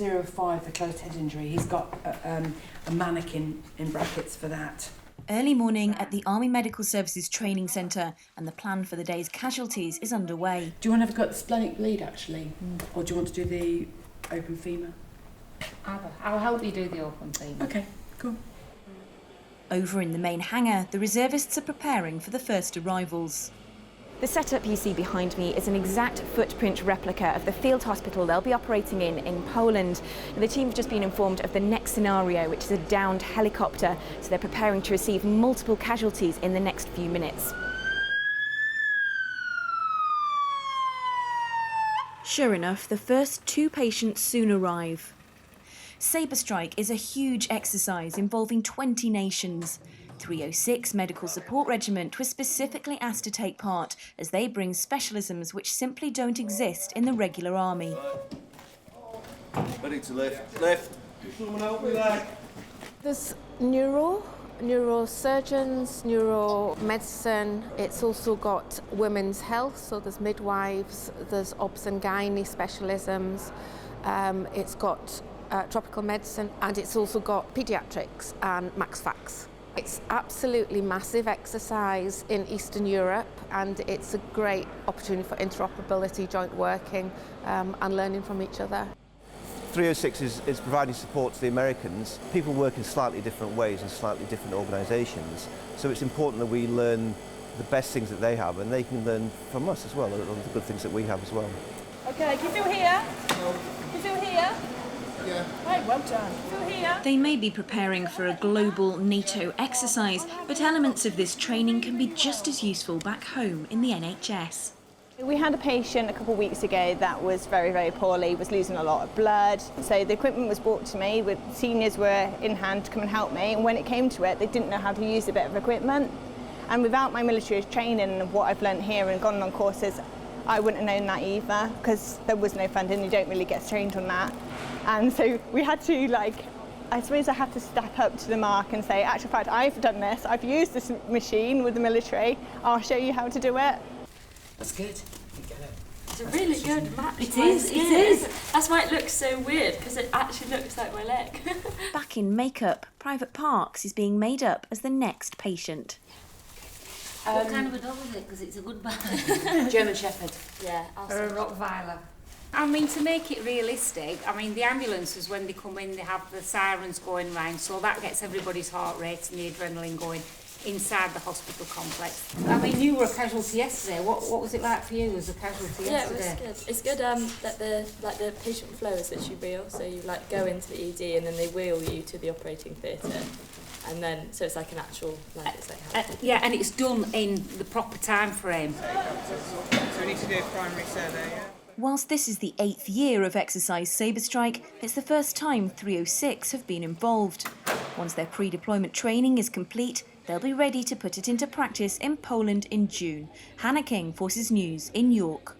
05 for closed head injury. He's got a mannequin in brackets for that. Early morning at the Army Medical Services Training Centre, and the plan for the day's casualties is underway. Do you want to have a go at the splenic bleed, actually? Or do you want to do the open femur? Either. I'll help you do the open femur. OK, cool. Over in the main hangar, the reservists are preparing for the first arrivals. The setup you see behind me is an exact footprint replica of the field hospital they'll be operating in Poland. The team have just been informed of the next scenario, which is a downed helicopter, so they're preparing to receive multiple casualties in the next few minutes. Sure enough, the first 2 patients soon arrive. Saber Strike is a huge exercise involving 20 nations. 306 Medical Support Regiment was specifically asked to take part as they bring specialisms which simply don't exist in the regular army. Ready to lift. Lift. Someone help me there. There's neurosurgeons, neuromedicine. It's also got women's health, so there's midwives, there's obs and gynae specialisms. It's got tropical medicine, and it's also got paediatrics and max fax. It's absolutely massive exercise in Eastern Europe, and it's a great opportunity for interoperability, joint working, and learning from each other. 306 is providing support to the Americans. People work in slightly different ways in slightly different organisations, so it's important that we learn the best things that they have, and they can learn from us as well, the good things that we have as well. OK, can you feel here? No. Can you feel here? Yeah. Right, well done. Feel here? They may be preparing for a global NATO exercise, but elements of this training can be just as useful back home in the NHS. We had a patient a couple of weeks ago that was very, very poorly, was losing a lot of blood. So the equipment was brought to me, with seniors were in hand to come and help me, and when it came to it, they didn't know how to use a bit of equipment. And without my military training and what I've learnt here and gone on courses, I wouldn't have known that either, because there was no funding, you don't really get trained on that. And so we had to, I suppose I had to step up to the mark and say, actual fact, I've done this, I've used this machine with the military, I'll show you how to do it. That's good. It's a really good match. It is. That's why it looks so weird, because it actually looks like my leg. Back in makeup, Private Parks is being made up as the next patient. What kind of a dog is it? Because it's a good bag. German Shepherd. Yeah, Or a Rottweiler. I mean, to make it realistic, I mean, the ambulances, when they come in, they have the sirens going round, so that gets everybody's heart rate and the adrenaline going inside the hospital complex. I mean, you were a casualty yesterday. What was it like for you as a casualty yesterday? Yeah, it was good. It's good that the patient flow is literally real, so you go into the ED and then they wheel you to the operating theatre. And then, so it's like an actual, yeah, and it's done in the proper time frame. So we need to do a primary survey, yeah? Whilst this is the 8th year of Exercise Sabre Strike, it's the first time 306 have been involved. Once their pre-deployment training is complete, they'll be ready to put it into practice in Poland in June. Hannah King, Forces News in York.